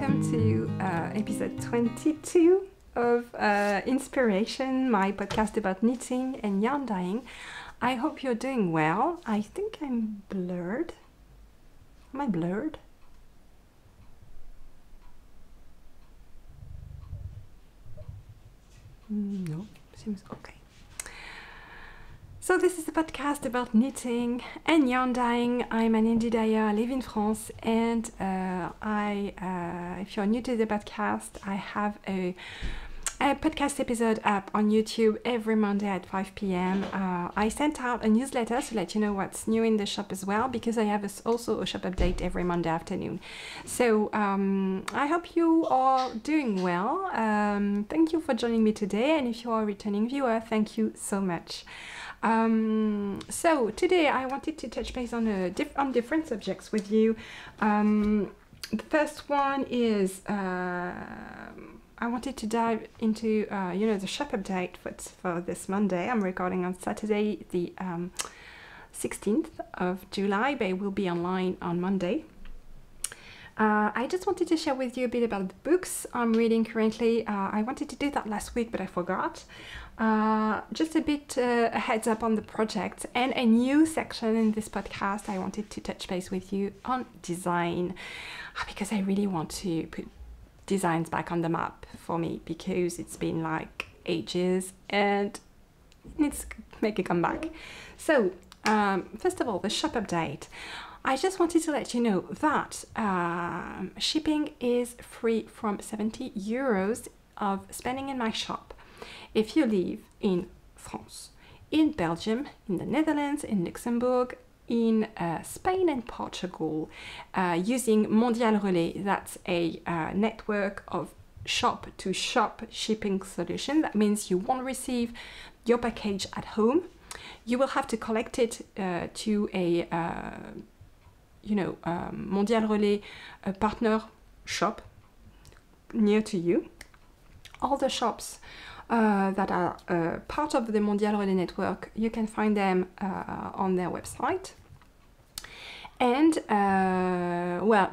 welcome to episode 22 of Inspiration, my podcast about knitting and yarn dyeing. I hope you're doing well. I think I'm blurred. Am I blurred? No, seems okay. So this is a podcast about knitting and yarn dyeing. I'm an indie dyer, I live in France, and if you're new to the podcast, I have a podcast episode up on YouTube every Monday at 5 p.m. I sent out a newsletter to let you know what's new in the shop as well, because I have also a shop update every Monday afternoon. So I hope you are doing well. Thank you for joining me today, and if you are a returning viewer, thank you so much. So today I wanted to touch base on different subjects with you. The first one is I wanted to dive into the shop update for this Monday. I'm recording on Saturday the 16th of July, but it will be online on Monday. I just wanted to share with you a bit about the books I'm reading currently. I wanted to do that last week, but I forgot. Just a bit a heads up on the project and a new section in this podcast. I wanted to touch base with you on design, because I really want to put designs back on the map for me, because it's been like ages and it needs to make a comeback. So first of all, the shop update. I just wanted to let you know that shipping is free from 70 euros of spending in my shop if you live in France, in Belgium, in the Netherlands, in Luxembourg, in Spain and Portugal, using Mondial Relais. That's a network of shop-to-shop shipping solution. That means you won't receive your package at home. You will have to collect it to a Mondial Relais partner shop near to you. All the shops that are part of the Mondial Relais network, you can find them on their website. And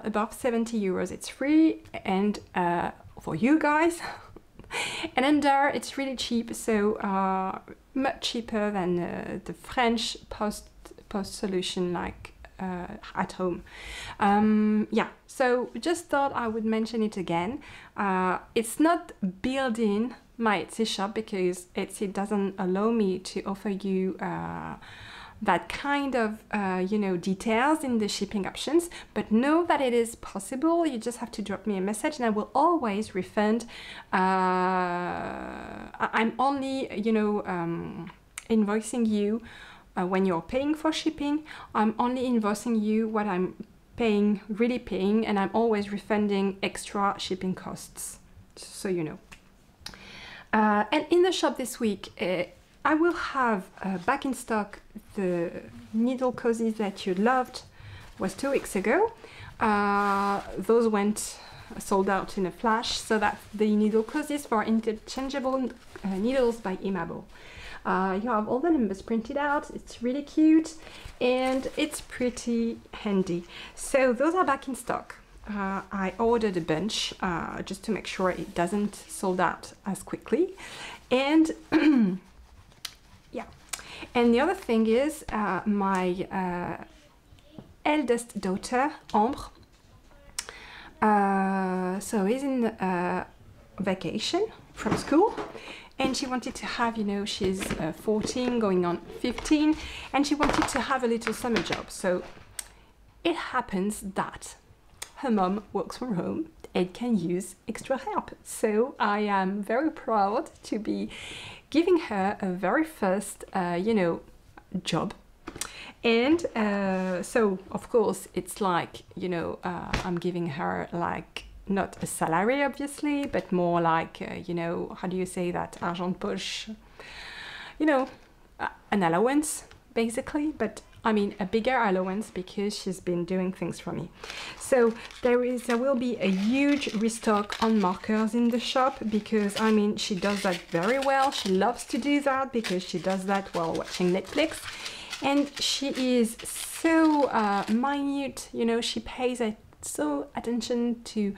above 70 euros it's free, and for you guys. And under it's really cheap, so much cheaper than the French post solution, like at home. So just thought I would mention it again. It's not built in my Etsy shop, because Etsy doesn't allow me to offer you that kind of details in the shipping options, but know that it is possible. You just have to drop me a message and I will always refund. I'm only invoicing you when you're paying for shipping. I'm only invoicing you what I'm really paying, and I'm always refunding extra shipping costs, so you know. And in the shop this week, I will have back in stock the needle cozies that you loved. It was 2 weeks ago. Those went sold out in a flash, so that's the needle cozies for interchangeable needles by Imabo. You have all the numbers printed out. It's really cute and it's pretty handy. So those are back in stock. I ordered a bunch just to make sure it doesn't sold out as quickly. And yeah. And the other thing is my eldest daughter, Ambre, so is in vacation from school. And she wanted to have, she's 14 going on 15, and she wanted to have a little summer job. So it happens that her mom works from home and can use extra help. So I am very proud to be giving her a very first, job. And so, of course, it's like, I'm giving her like, not a salary, obviously, but more like, how do you say that? Argent de poche, an allowance, basically. But I mean, a bigger allowance, because she's been doing things for me. So there will be a huge restock on markers in the shop, because I mean, she does that very well. She loves to do that because she does that while watching Netflix. And she is so minute, she pays so attention to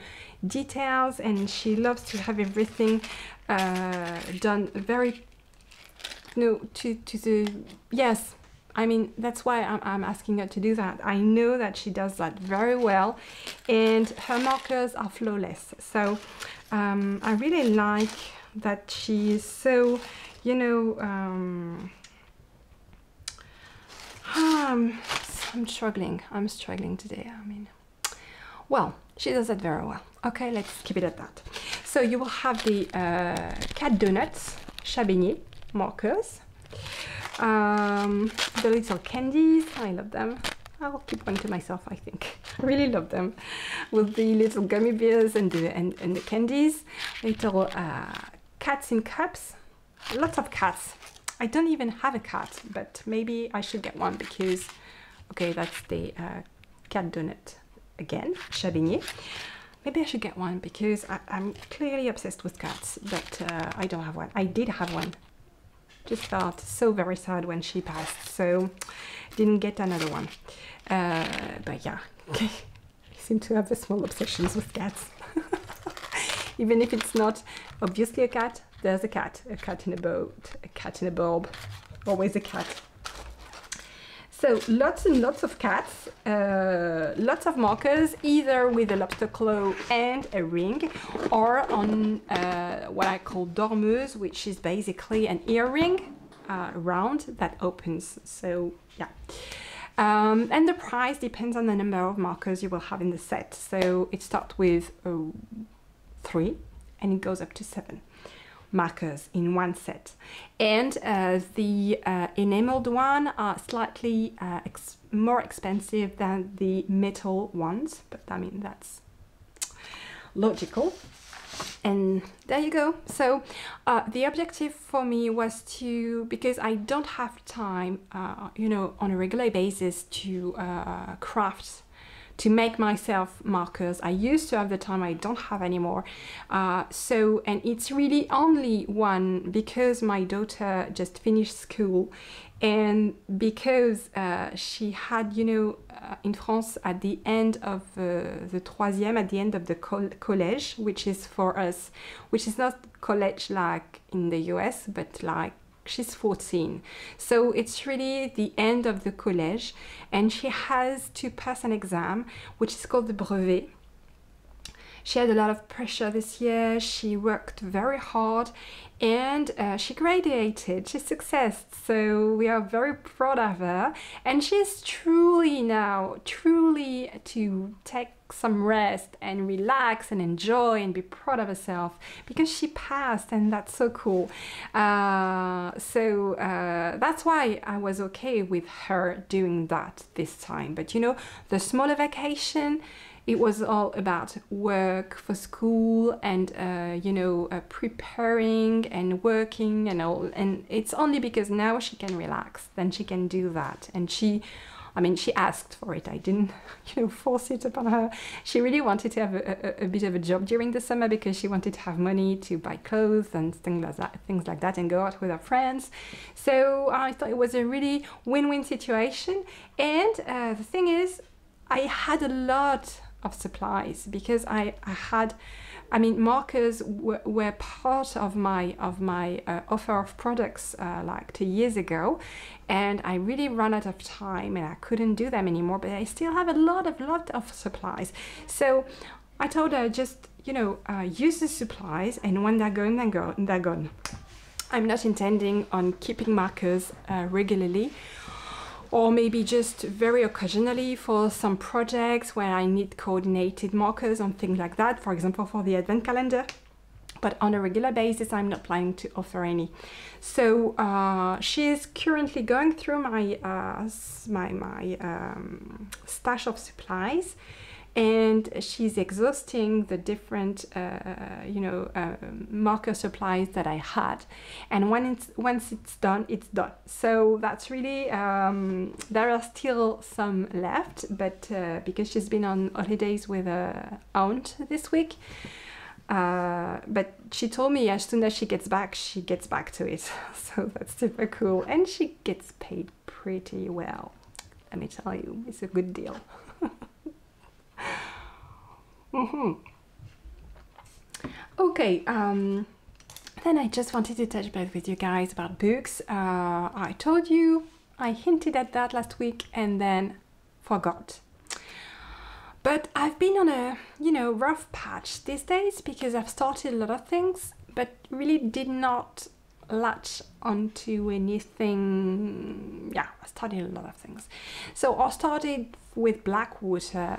details, and she loves to have everything done very, to the, yes, I mean, that's why I'm asking her to do that. I know that she does that very well, and her markers are flawless. So I really like that she is so, I'm struggling today. I mean, well, she does that very well. Okay, let's keep it at that. So you will have the cat donuts, Chabigny markers, the little candies. I love them. I'll keep one to myself, I think. I really love them, with the little gummy bears and the candies. Little cats in cups. Lots of cats. I don't even have a cat, but maybe I should get one because, okay, that's the cat donut again, Chabigny. Maybe I should get one because I'm clearly obsessed with cats, but I don't have one. I did have one. Just felt so very sad when she passed, so didn't get another one. But yeah, I seem to have a small obsessions with cats. Even if it's not obviously a cat, there's a cat in a boat, a cat in a bulb, always a cat. So lots and lots of cats, lots of markers, either with a lobster claw and a ring, or on what I call dormeuse, which is basically an earring round that opens. So yeah. And the price depends on the number of markers you will have in the set. So it starts with 3 and it goes up to 7 markers in one set. And the enameled one are slightly more expensive than the metal ones, but I mean, that's logical. And there you go. So the objective for me was to, because I don't have time, on a regular basis to craft, to make myself markers. I used to have the time, I don't have anymore. And it's really only one because my daughter just finished school, and because she had, in France at the end of the troisième, at the end of the collège, which is for us, which is not college like in the US, but like she's 14. So it's really the end of the collège, and she has to pass an exam, which is called the brevet. She had a lot of pressure this year. She worked very hard, and she graduated. She successed. So we are very proud of her. And she's truly to take some rest and relax and enjoy and be proud of herself because she passed, and that's so cool. So that's why I was okay with her doing that this time. But the smaller vacation, it was all about work for school and preparing and working and all, and it's only because now she can relax, then she can do that. And she asked for it. I didn't force it upon her. She really wanted to have a bit of a job during the summer because she wanted to have money to buy clothes and things like that and go out with her friends. So I thought it was a really win-win situation. And the thing is, I had a lot of supplies because markers were part of my offer of products like 2 years ago, and I really ran out of time and I couldn't do them anymore, but I still have a lot of supplies. So I told her, just use the supplies, and when they're gone, they're gone. I'm not intending on keeping markers regularly, or maybe just very occasionally for some projects where I need coordinated markers and things like that, for example, for the advent calendar. But on a regular basis, I'm not planning to offer any. So she's currently going through my stash of supplies, and she's exhausting the different marker supplies that I had, and once it's done, it's done. So that's really there are still some left, but because she's been on holidays with her aunt this week, but she told me as soon as she gets back to it. So that's super cool, and she gets paid pretty well, let me tell you. It's a good deal. Okay, then I just wanted to touch base with you guys about books. I told you, I hinted at that last week and then forgot. But I've been on a, rough patch these days because I've started a lot of things, but really did not latch onto anything. Yeah, I started a lot of things. So I started with Blackwater.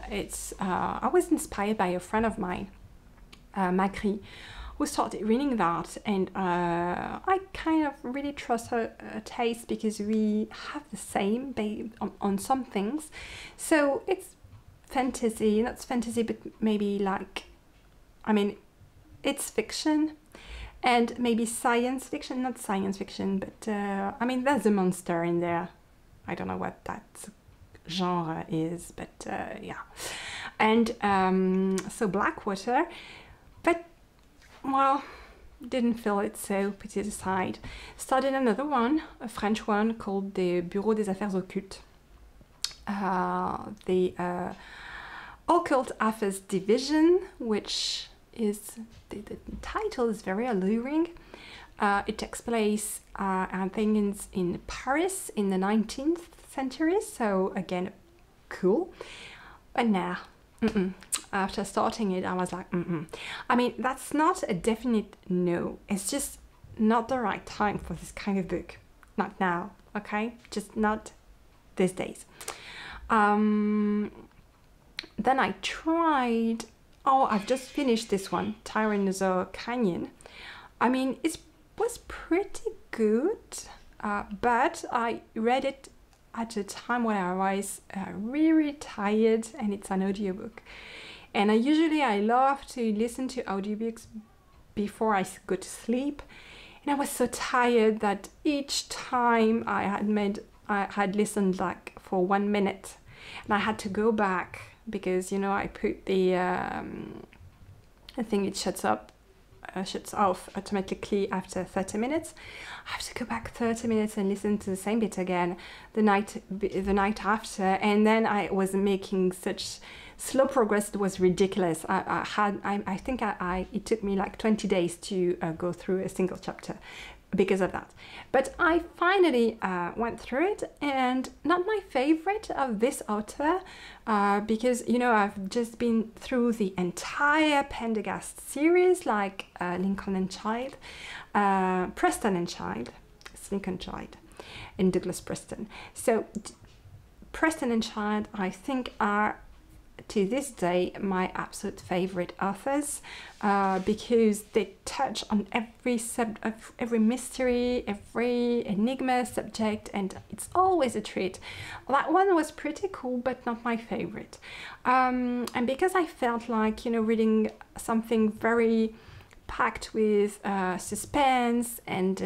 I was inspired by a friend of mine, Macri, who started reading that, and I kind of really trust her taste because we have the same on some things. So it's fantasy, not fantasy, but maybe it's fiction and maybe science fiction, not science fiction, but there's a monster in there. I don't know what that genre is, but yeah. And so Blackwater, but well, didn't feel it, so put it aside. Started another one, a French one called the Bureau des Affaires Occultes. The Occult Affairs Division, which is the title is very alluring. It takes place, I think, in Paris in the 19th century. So again, cool. But now, after starting it, I was like, I mean, that's not a definite no. It's just not the right time for this kind of book. Not now, okay? Just not these days. Then I tried, I've just finished this one, Tyrannosaur Canyon. I mean, it was pretty good, but I read it at a time when I was really tired, and it's an audiobook. And I love to listen to audiobooks before I go to sleep. And I was so tired that each time I had listened like for 1 minute, and I had to go back because I put the I think it shuts off automatically after 30 minutes. I have to go back 30 minutes and listen to the same bit again the night after, and then I was making such slow progress. It was ridiculous. I think it took me like 20 days to go through a single chapter because of that. But I finally went through it, and not my favorite of this author, because I've just been through the entire Pendergast series, like Lincoln and Child, Preston and Child, it's Lincoln Child, and Douglas Preston. So Preston and Child, I think, are to this day my absolute favorite authors, because they touch on every mystery, every enigma subject, and it's always a treat. That one was pretty cool, but not my favorite. And because I felt like reading something very packed with suspense and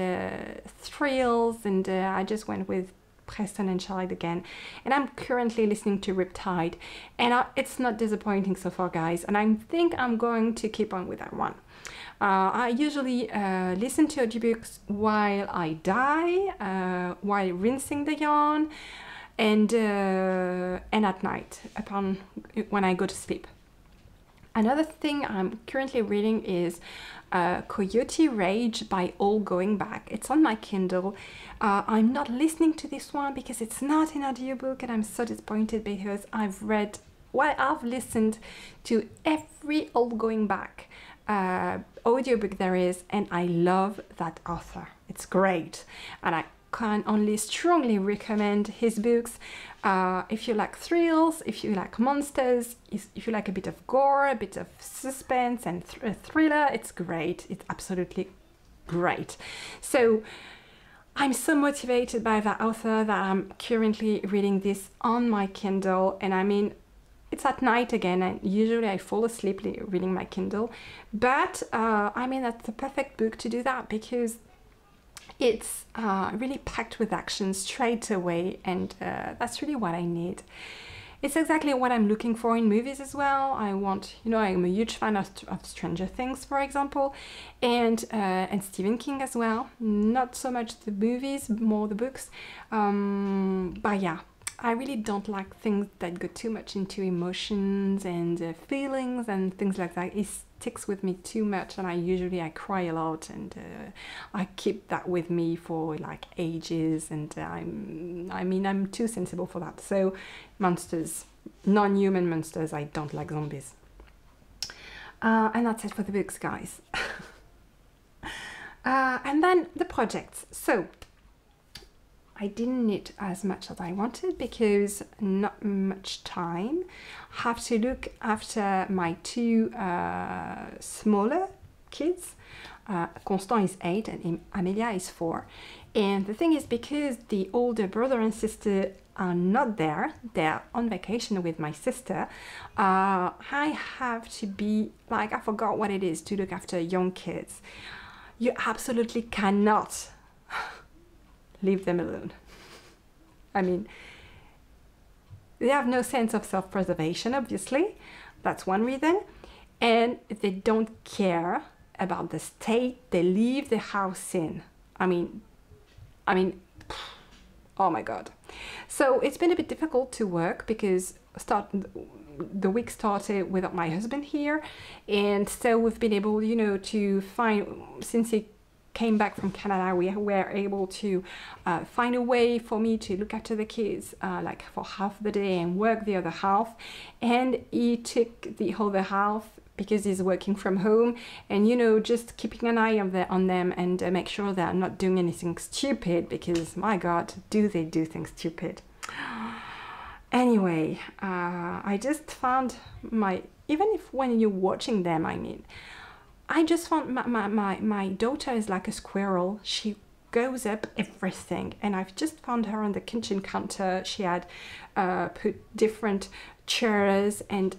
thrills, and I just went with Preston and Child again, and I'm currently listening to Riptide, and it's not disappointing so far, guys, and I think I'm going to keep on with that one. I usually listen to audiobooks while I dye, while rinsing the yarn, and at night when I go to sleep. Another thing I'm currently reading is Coyote Rage by All Going Back. It's on my Kindle. I'm not listening to this one because it's not an audiobook, and I'm so disappointed because I've listened to every All Going Back audiobook there is, and I love that author. It's great, and I can only strongly recommend his books. If you like thrills, if you like monsters, if you like a bit of gore, a bit of suspense and thriller, it's great. It's absolutely great. So I'm so motivated by that author that I'm currently reading this on my Kindle, and I mean, it's at night again, and usually I fall asleep reading my Kindle, but I mean, that's the perfect book to do that because it's really packed with action straight away, and that's really what I need. It's exactly what I'm looking for in movies as well. I'm a huge fan of Stranger Things, for example, and Stephen King as well. Not so much the movies, more the books. But yeah, I really don't like things that go too much into emotions and feelings and things like that. It sticks with me too much, and I cry a lot, and I keep that with me for like ages, and I'm too sensible for that. So monsters, non-human monsters, I don't like zombies. And that's it for the books, guys. And then the projects. So I didn't knit as much as I wanted because not much time. Have to look after my two smaller kids. Constant is 8 and Amelia is 4. And the thing is, because the older brother and sister are not there, they're on vacation with my sister, I have to be like, I forgot what it is to look after young kids. You absolutely cannot leave them alone. I mean, they have no sense of self-preservation, obviously. That's one reason. And they don't care about the state they leave the house in. I mean, oh my God. So it's been a bit difficult to work because the week started without my husband here, and so we've been able, you know, to find, since he came back from Canada, we were able to find a way for me to look after the kids like for half the day and work the other half, and he took the other half because he's working from home, and you know, just keeping an eye on them and make sure they're not doing anything stupid, because my God, do they do things stupid. Anyway, I just found even if when you're watching them, I mean, I just found my daughter is like a squirrel. She goes up everything, and I've just found her on the kitchen counter. She had put different chairs and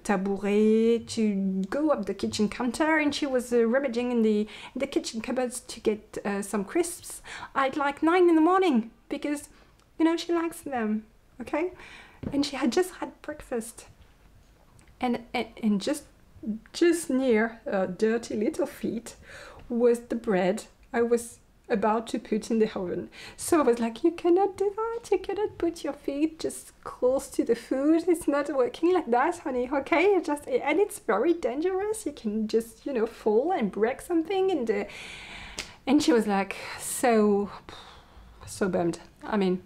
tabouret to go up the kitchen counter, and she was rummaging in the kitchen cupboards to get some crisps at like 9 in the morning, because, you know, she likes them. Okay, and she had just had breakfast, and just near her dirty little feet was the bread I was about to put in the oven. So I was like, you cannot do that, you cannot put your feet just close to the food, it's not working like that, honey. Okay, and it's very dangerous, you can just, you know, fall and break something. And she was like so bummed. I mean,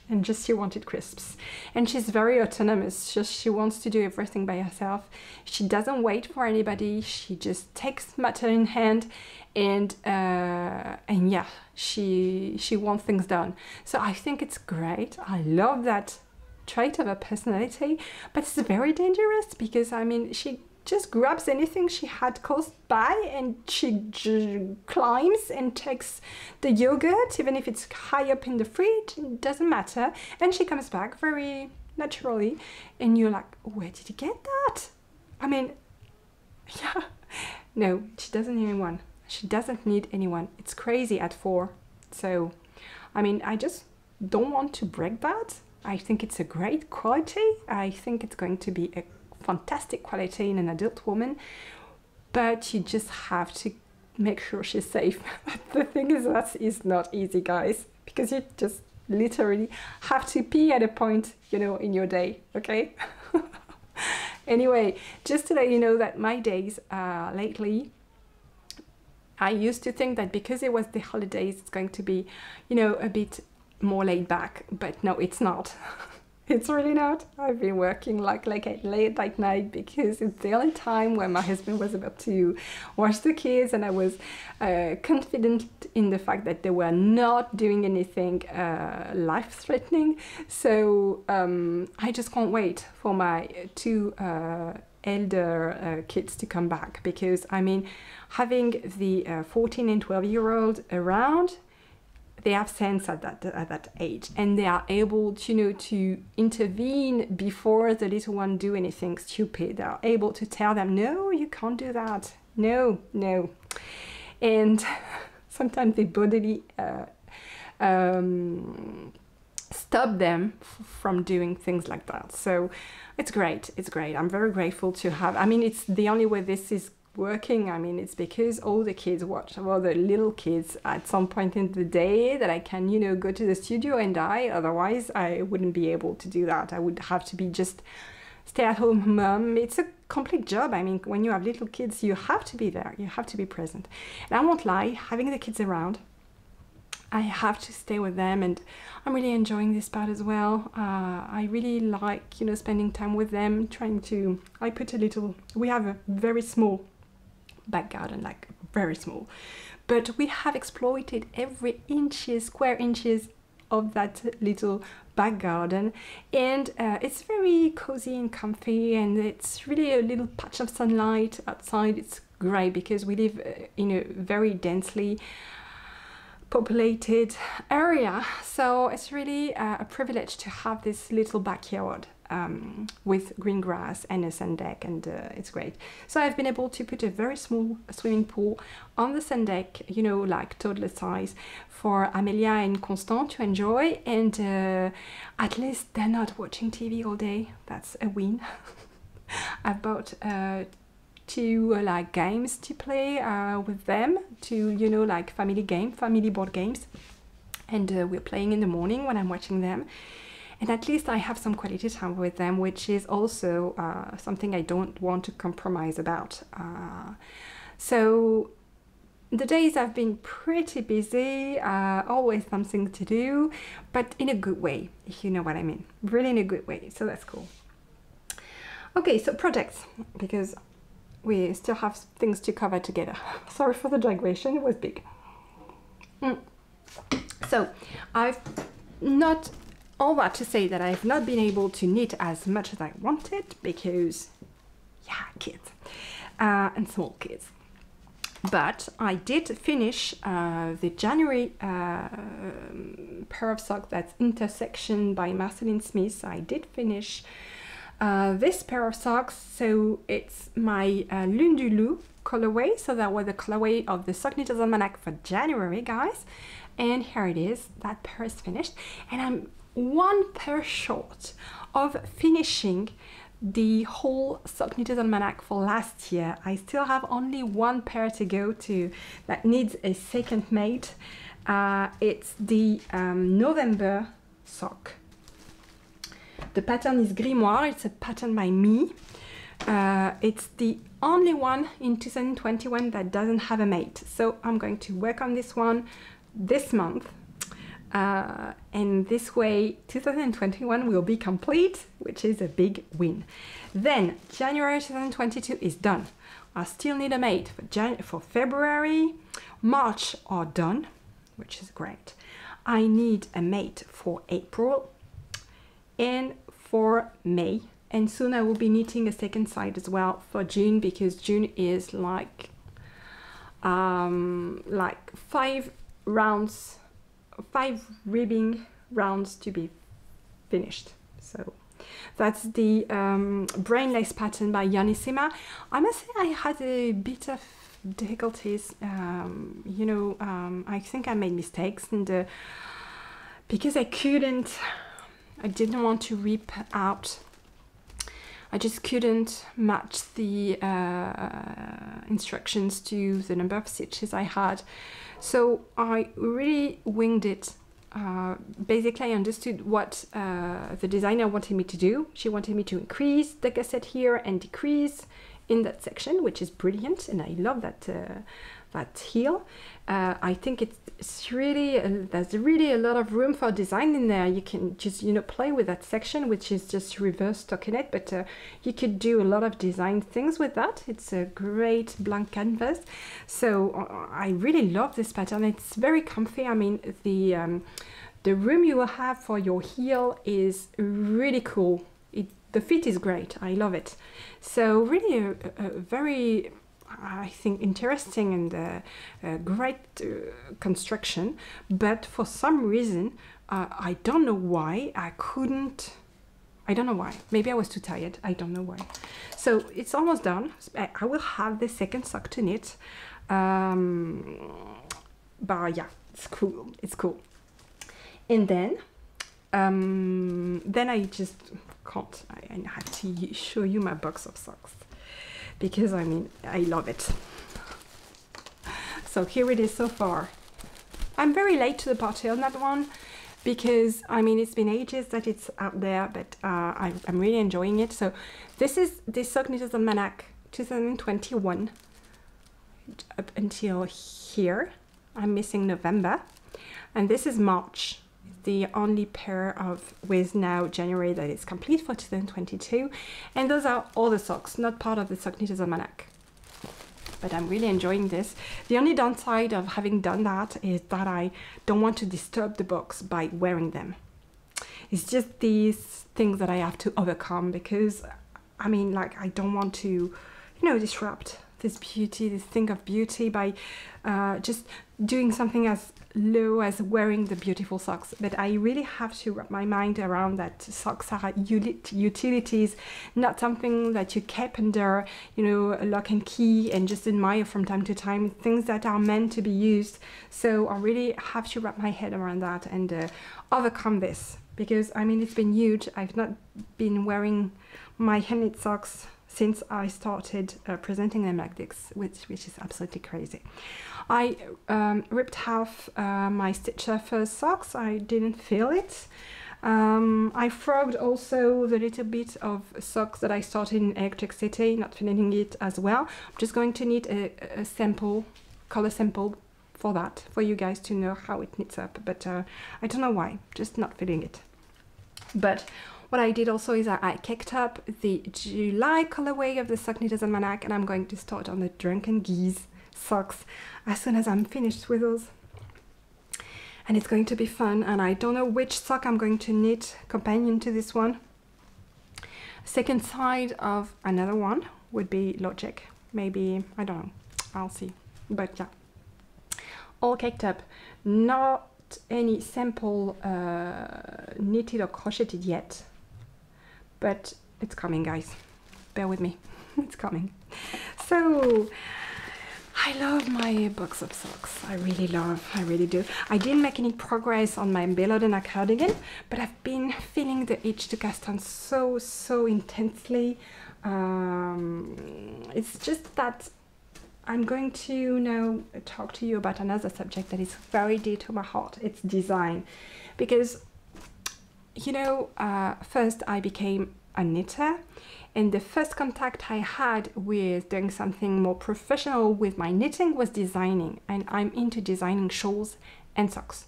and just she wanted crisps, and she's very autonomous. She wants to do everything by herself. She doesn't wait for anybody. She just takes matter in hand, and yeah, she wants things done. So I think it's great. I love that trait of her personality, but it's very dangerous because, I mean, she just grabs anything she had close by, and she climbs and takes the yogurt, even if it's high up in the fridge, it doesn't matter, and she comes back very naturally, and you're like, where did you get that? I mean, yeah, no, she doesn't need anyone. She doesn't need anyone. It's crazy at 4. So, I mean, I just don't want to break that. I think it's a great quality. I think it's going to be a fantastic quality in an adult woman, but you just have to make sure she's safe. The thing is, that is not easy, guys, because you just literally have to pee at a point, you know, in your day. Okay. Anyway, just to let you know that my days lately, I used to think that because it was the holidays, it's going to be, you know, a bit more laid back, but no, it's not. It's really not. I've been working like at late at night because it's the only time when my husband was about to watch the kids, and I was confident in the fact that they were not doing anything life-threatening. So I just can't wait for my two elder kids to come back, because I mean, having the 14 and 12-year-old around, they have sense at that age, and they are able to, you know, to intervene before the little one do anything stupid. They are able to tell them, no, you can't do that, no. And sometimes they bodily stop them from doing things like that. So it's great. I'm very grateful to have, I mean, it's the only way this is working, I mean, it's because all the kids watch, well, the little kids at some point in the day that I can, you know, go to the studio and otherwise I wouldn't be able to do that. I would have to be just stay-at-home mom. It's a complete job. I mean, when you have little kids, you have to be there, you have to be present. And I won't lie, having the kids around, I have to stay with them, and I'm really enjoying this part as well. I really like, you know, spending time with them, we have a very small back garden, like very small, but we have exploited every square inches of that little back garden, and it's very cozy and comfy, and it's really a little patch of sunlight outside. It's great because we live in a very densely populated area, so it's really a privilege to have this little backyard with green grass and a sun deck, and it's great. So I've been able to put a very small swimming pool on the sun deck, you know, like toddler size, for Amelia and Constant to enjoy, and at least they're not watching TV all day. That's a win. I've bought two like games to play with them, to, you know, like family board games, and we're playing in the morning when I'm watching them. And at least I have some quality time with them, which is also something I don't want to compromise about. So the days have been pretty busy, always something to do, but in a good way, if you know what I mean. Really in a good way, so that's cool. Okay, so projects, because we still have things to cover together. Sorry for the digression, it was big. So I've not... all that to say that I've not been able to knit as much as I wanted because, yeah, kids and small kids. But I did finish the January pair of socks, that's Intersection by Marceline Smith. I did finish this pair of socks, so it's my Lune du Loup colorway. So that was the colorway of the Sock Knitters Almanac for January, guys. And here it is, that pair is finished. And I'm one pair short of finishing the whole Sock Knitters Almanac for last year. I still have only one pair to go to that needs a second mate. It's the November sock. The pattern is Grimoire. It's a pattern by me. It's the only one in 2021 that doesn't have a mate, so I'm going to work on this one this month. And this way 2021 will be complete, which is a big win. Then January 2022 is done. I still need a mate for February. March are done, which is great. I need a mate for April and for May, and soon I will be knitting a second side as well for June, because June is like 5 ribbing rounds to be finished. So that's the Brainless pattern by Yanissima. I must say I had a bit of difficulties, you know, I think I made mistakes, and because I didn't want to rip out, I just couldn't match the instructions to the number of stitches I had. So I really winged it. Basically, I understood what the designer wanted me to do. She wanted me to increase the gusset here and decrease in that section, which is brilliant, and I love that that heel. I think it's really there's really a lot of room for design in there. You can just, you know, play with that section, which is just reverse stockinette, but you could do a lot of design things with that. It's a great blank canvas, so I really love this pattern. It's very comfy. I mean, the room you will have for your heel is really cool. The fit is great. I love it. So really a very, I think, interesting and great construction, but for some reason I don't know why I couldn't. I don't know why. Maybe I was too tired. I don't know why. So it's almost done. I will have the second sock to knit, but yeah, it's cool. It's cool. And then I just can't. I have to show you my box of socks. because I mean, I love it. So here it is so far. I'm very late to the party on that one because I mean, it's been ages that it's out there, but I'm really enjoying it. So this is the Sock Knitter's Almanac 2021 up until here. I'm missing November, and this is March, the only pair of with now January that is complete for 2022, and those are all the socks, not part of the Sock Knitter's Almanac. But I'm really enjoying this. The only downside of having done that is that I don't want to disturb the box by wearing them. It's just these things that I have to overcome because I mean, like, I don't want to, you know, disrupt this beauty, this thing of beauty by just doing something as low as wearing the beautiful socks. But I really have to wrap my mind around that socks are utilities, not something that you keep under, you know, a lock and key and just admire from time to time, things that are meant to be used. So I really have to wrap my head around that and overcome this, because I mean, it's been huge. I've not been wearing my hand-knit socks since I started presenting them like this, which is absolutely crazy. I ripped off my Stitch Surfer socks. I didn't feel it. I frogged also the little bit of socks that I started in Electric City, not feeling it as well. I'm just going to need a sample, color sample for that, for you guys to know how it knits up, but I don't know why, just not feeling it. But what I did also is I kicked up the July colorway of the Sock Knitter's Almanac, and I'm going to start on the Drunken Geese socks as soon as I'm finished with those. And it's going to be fun, and I don't know which sock I'm going to knit companion to this one. Second side of another one would be Logic. Maybe, I don't know, I'll see. But yeah, all kicked up. Not any sample knitted or crocheted yet, but it's coming, guys. Bear with me. It's coming. So I love my box of socks. I really do. I didn't make any progress on my Belladonna cardigan, but I've been feeling the itch to cast on so intensely. It's just that I'm going to now talk to you about another subject that is very dear to my heart. It's design. Because, you know, first I became a knitter, and the first contact I had with doing something more professional with my knitting was designing, and I'm into designing shawls and socks.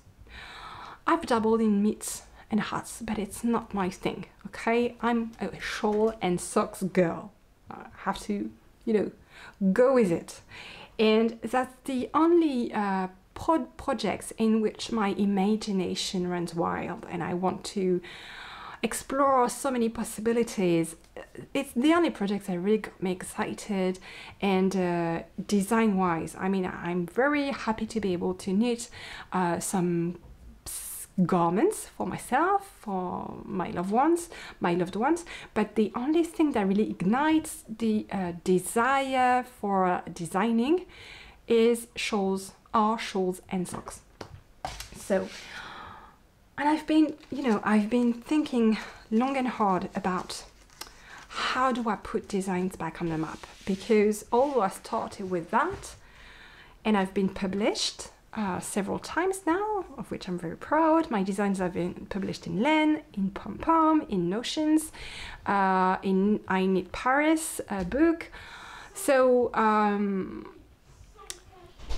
I've dabbled in mitts and hats, but it's not my thing, okay? I'm a shawl and socks girl. I have to, you know, go with it. And that's the only projects in which my imagination runs wild, and I want to explore so many possibilities. It's the only projects that really got me excited. And design wise, I mean, I'm very happy to be able to knit some garments for myself, for my loved ones, but the only thing that really ignites the desire for designing is shawls and socks. So, and I've been thinking long and hard about how do I put designs back on the map, because although I started with that and I've been published several times now, of which I'm very proud. My designs have been published in Len, in Pom Pom, in Notions, in I Knit Paris book. So,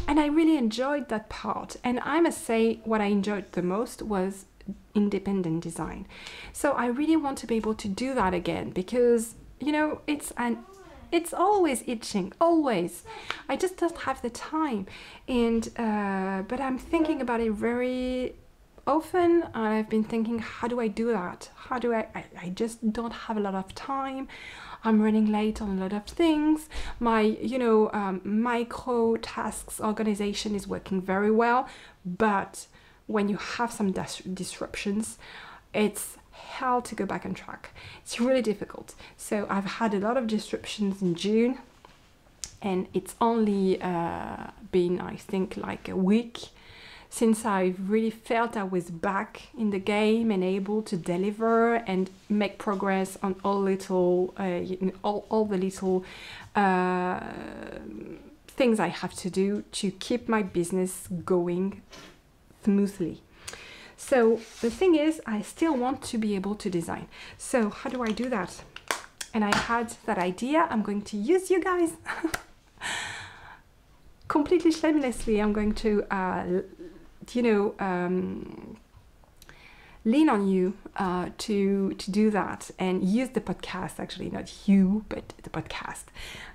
and I really enjoyed that part. And I must say, what I enjoyed the most was independent design. So I really want to be able to do that again, because, you know, it's always itching, always. I just don't have the time. And but I'm thinking about it very often. I've been thinking, how do I do that? How do I just don't have a lot of time. I'm running late on a lot of things. My, you know, micro tasks organization is working very well, but when you have some disruptions, it's hell to go back on track. It's really difficult. So I've had a lot of disruptions in June, and it's only been, I think, like a week since I really felt I was back in the game and able to deliver and make progress on all little, all the little things I have to do to keep my business going smoothly. So the thing is, I still want to be able to design. So how do I do that? And I had that idea. I'm going to use you guys completely shamelessly. I'm going to, lean on you to do that and use the podcast, actually, not you, but the podcast.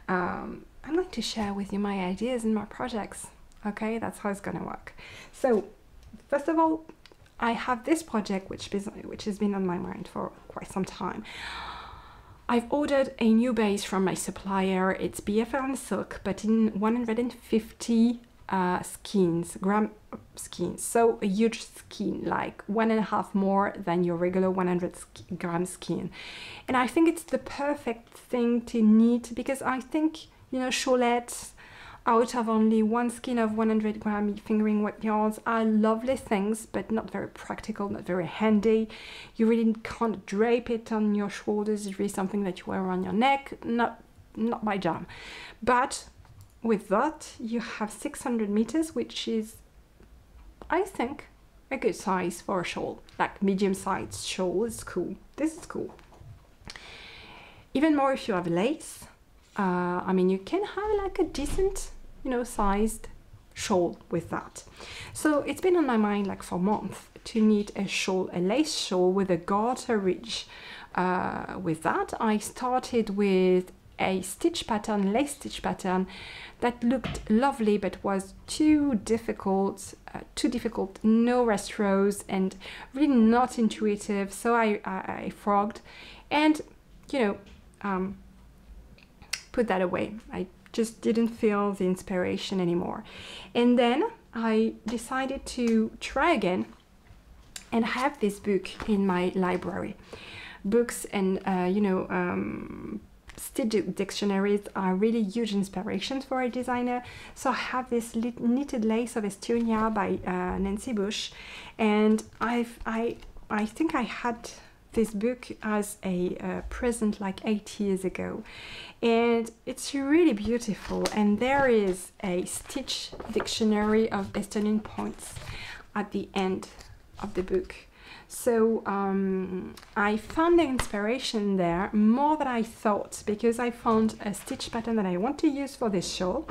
I'm going to share with you my ideas and my projects. Okay, that's how it's going to work. So first of all, I have this project which has been on my mind for quite some time. I've ordered a new base from my supplier. It's BFL silk, but in 150 gram skeins. So a huge skein, like 1.5 more than your regular 100 gram skein. And I think it's the perfect thing to knit, because I think, shawlettes out of only one skein of 100 gram fingering weight yarns are lovely things, but not very practical, not very handy. You really can't drape it on your shoulders. It's really something that you wear around your neck, not my jam. But with that, you have 600 meters, which is, I think, a good size for a shawl. Like medium-sized shawl is cool. This is cool. Even more if you have lace. You can have like a decent, sized shawl with that. So it's been on my mind like for months to knit a shawl, a lace shawl with a garter ridge. With that, I started with a lace stitch pattern that looked lovely, but was too difficult, no rest rows, and really not intuitive. So I frogged and, put that away. I just didn't feel the inspiration anymore. And then I decided to try again and have this book in my library. Books and, stitch dictionaries are really huge inspirations for a designer. So I have this knitted lace of Estonia by Nancy Bush, and I think I had this book as a present like 8 years ago, and it's really beautiful. And there is a stitch dictionary of Estonian points at the end of the book. So I found the inspiration there more than I thought, because I found a stitch pattern that I want to use for this shawl.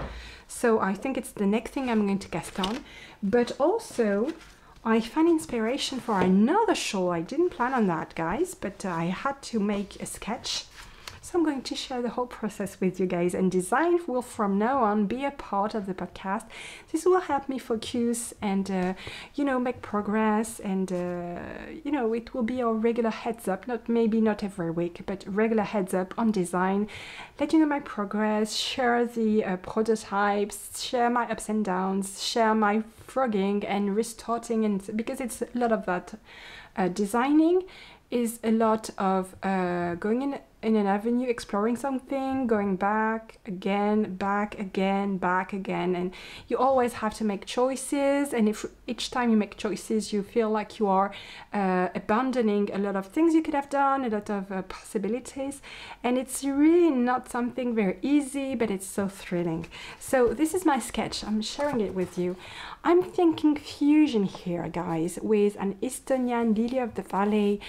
So I think it's the next thing I'm going to cast on. But also I found inspiration for another shawl. I didn't plan on that, guys, but I had to make a sketch. So I'm going to share the whole process with you guys, and design will from now on be a part of the podcast. This will help me focus and, make progress, and, it will be a regular heads up, maybe not every week, but regular heads up on design, let you know my progress, share the prototypes, share my ups and downs, share my frogging and restarting, and because it's a lot of that. Designing is a lot of going in an avenue, exploring something, going back again, and you always have to make choices. And if each time you make choices you feel like you are abandoning a lot of things you could have done, a lot of possibilities, and it's really not something very easy, but it's so thrilling. So this is my sketch, I'm sharing it with you. I'm thinking fusion here, guys, with an Estonian lily of the valley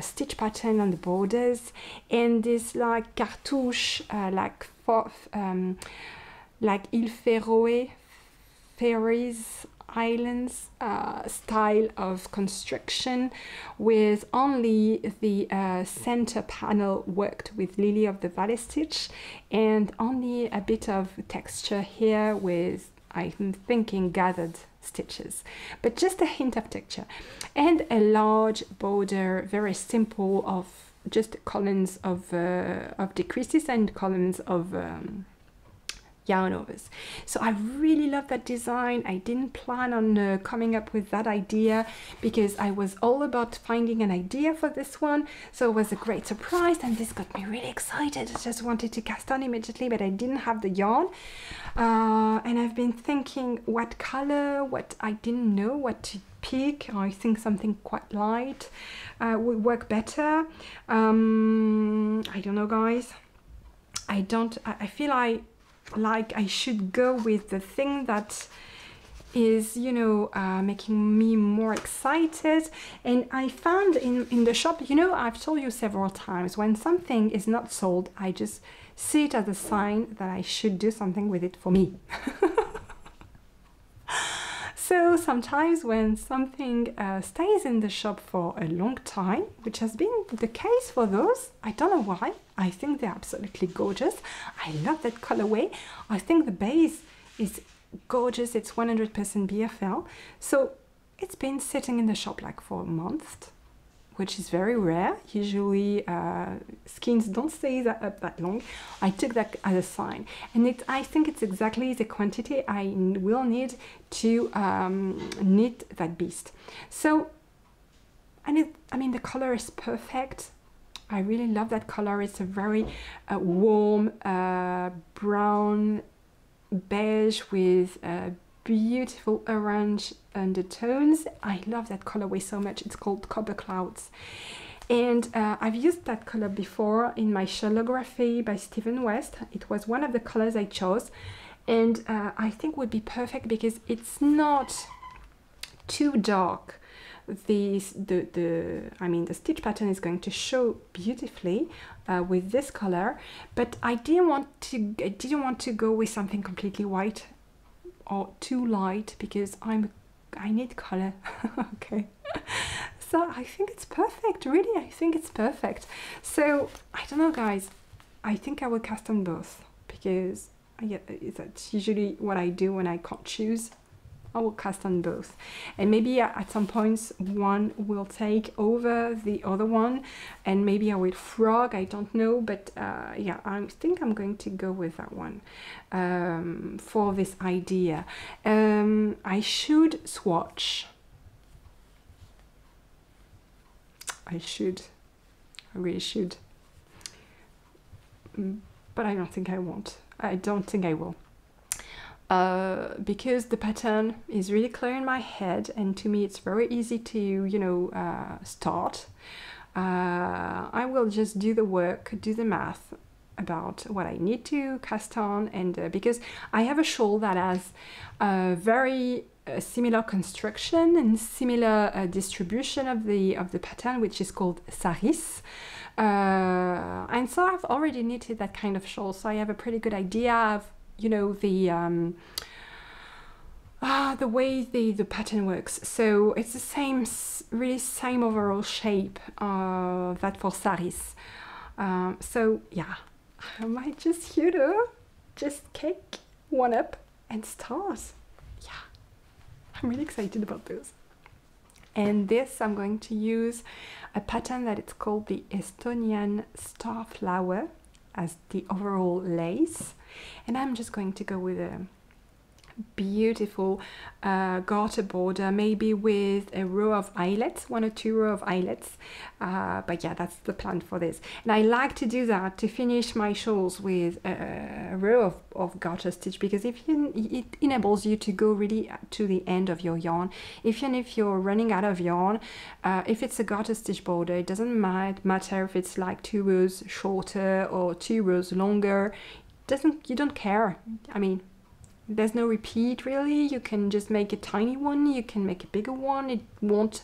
stitch pattern on the borders, and this like cartouche, like Il Feroe, Faroes Islands style of construction, with only the center panel worked with lily of the valley stitch, and only a bit of texture here with, I'm thinking, gathered stitches, but just a hint of texture, and a large border, very simple, of just columns of decreases and columns of yarn overs. So I really love that design. I didn't plan on coming up with that idea because I was all about finding an idea for this one. So it was a great surprise, and this got me really excited. I just wanted to cast on immediately, but I didn't have the yarn. And I've been thinking what color, what I didn't know what to pick. I think something quite light would work better. I don't know, guys. I feel like I should go with the thing that is, you know, making me more excited. And I found in the shop, you know, I've told you several times, when something is not sold, I just see it as a sign that I should do something with it for me. So sometimes when something stays in the shop for a long time, which has been the case for those, I don't know why, I think they're absolutely gorgeous. I love that colorway. I think the base is gorgeous. It's 100% BFL. So it's been sitting in the shop like for a month, which is very rare. Usually skeins don't stay that long. I took that as a sign, and I think it's exactly the quantity I will need to knit that beast. So, and I mean, the color is perfect. I really love that color. It's a very warm brown beige with beautiful orange undertones. I love that colorway so much. It's called Copper Clouds, and I've used that color before in my Shalography by Stephen West. It was one of the colors I chose, and I think would be perfect because it's not too dark. The stitch pattern is going to show beautifully with this color, but I didn't want to go with something completely white or too light because I need color. Okay, so I think it's perfect. Really, I think it's perfect. So I don't know, guys. I think I will cast on both because that's usually what I do when I can't choose. I will cast on both, and maybe at some points one will take over the other one, and maybe I will frog, I don't know, but yeah, I think I'm going to go with that one for this idea. I should swatch. I really should, but I don't think I won't. I don't think I will. Because the pattern is really clear in my head, and to me it's very easy to, you know, start. I will just do the work, do the math about what I need to cast on, and because I have a shawl that has very similar construction and similar distribution of the pattern, which is called saris. And so I've already knitted that kind of shawl, so I have a pretty good idea of, you know, the way the pattern works. So it's the same, really same overall shape that for saris. So yeah, I might just, you know, just kick one up and start. Yeah, I'm really excited about those. And this, I'm going to use a pattern that it's called the Estonian Starflower as the overall lace, and I'm just going to go with a beautiful garter border, maybe with a row of eyelets, 1 or 2 row of eyelets, but yeah, that's the plan for this. And I like to do that to finish my shawls with a row of garter stitch, because it enables you to go really to the end of your yarn. Even if you're running out of yarn, if it's a garter stitch border, it doesn't matter if it's like 2 rows shorter or 2 rows longer. You don't care. I mean, there's no repeat really. You can just make a tiny one, you can make a bigger one. It won't,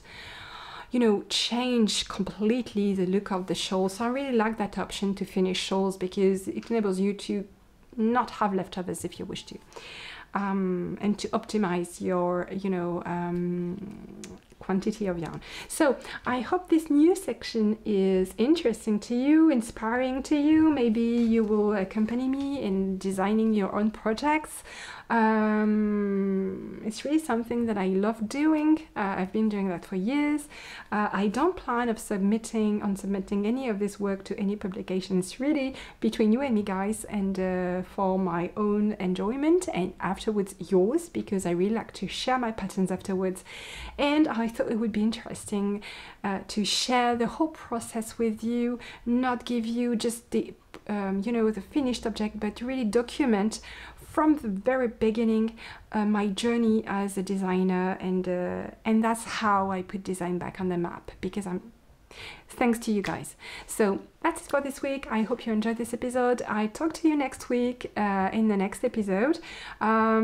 you know, change completely the look of the shawl. So I really like that option to finish shawls, because it enables you to not have leftovers if you wish to, and to optimize your, you know, quantity of yarn. So I hope this new section is interesting to you, inspiring to you. Maybe you will accompany me in designing your own projects. It's really something that I love doing. I've been doing that for years. I don't plan on submitting any of this work to any publication. It's really between you and me, guys, and for my own enjoyment, and afterwards yours, because I really like to share my patterns afterwards. And I thought it would be interesting to share the whole process with you, not give you just the the finished object, but really document from the very beginning my journey as a designer, and that's how I put design back on the map, because thanks to you guys. So that's it for this week. I hope you enjoyed this episode. I talk to you next week in the next episode. I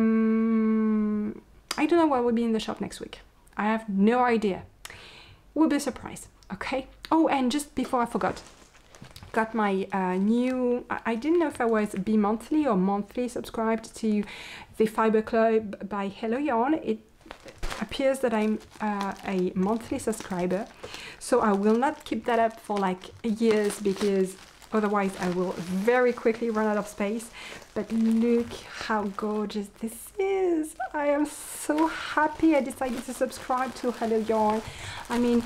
don't know what will be in the shop next week. I have no idea. Will be a surprise. Okay. Oh, and just before I forgot, got my new, I didn't know if I was bi-monthly or monthly subscribed to the Fiber Club by Hello Yarn. It appears that I'm a monthly subscriber, so I will not keep that up for like years, because otherwise I will very quickly run out of space. But look how gorgeous this is. I am so happy I decided to subscribe to Hello Yarn. I mean,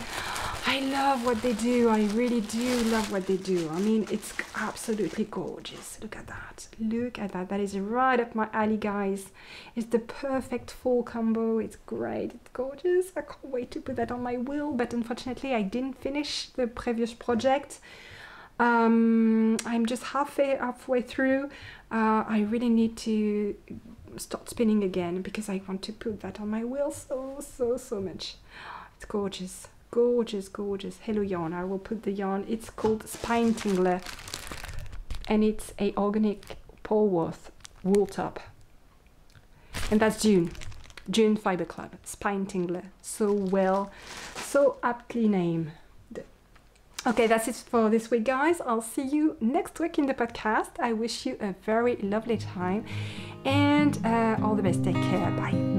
I love what they do. I really do love what they do. I mean, it's absolutely gorgeous. Look at that. Look at that. That is right up my alley, guys. It's the perfect fall combo. It's great. It's gorgeous. I can't wait to put that on my wheel. But unfortunately, I didn't finish the previous project. I'm just halfway through. I really need to start spinning again, because I want to put that on my wheel so much. It's gorgeous. Gorgeous, gorgeous. Hello Yarn. I will put the yarn. It's called Spine Tingler, and it's a organic Polworth wool top. And that's June Fiber Club. Spine Tingler. So aptly named. Okay, that's it for this week, guys. I'll see you next week in the podcast. I wish you a very lovely time, and all the best. Take care. Bye.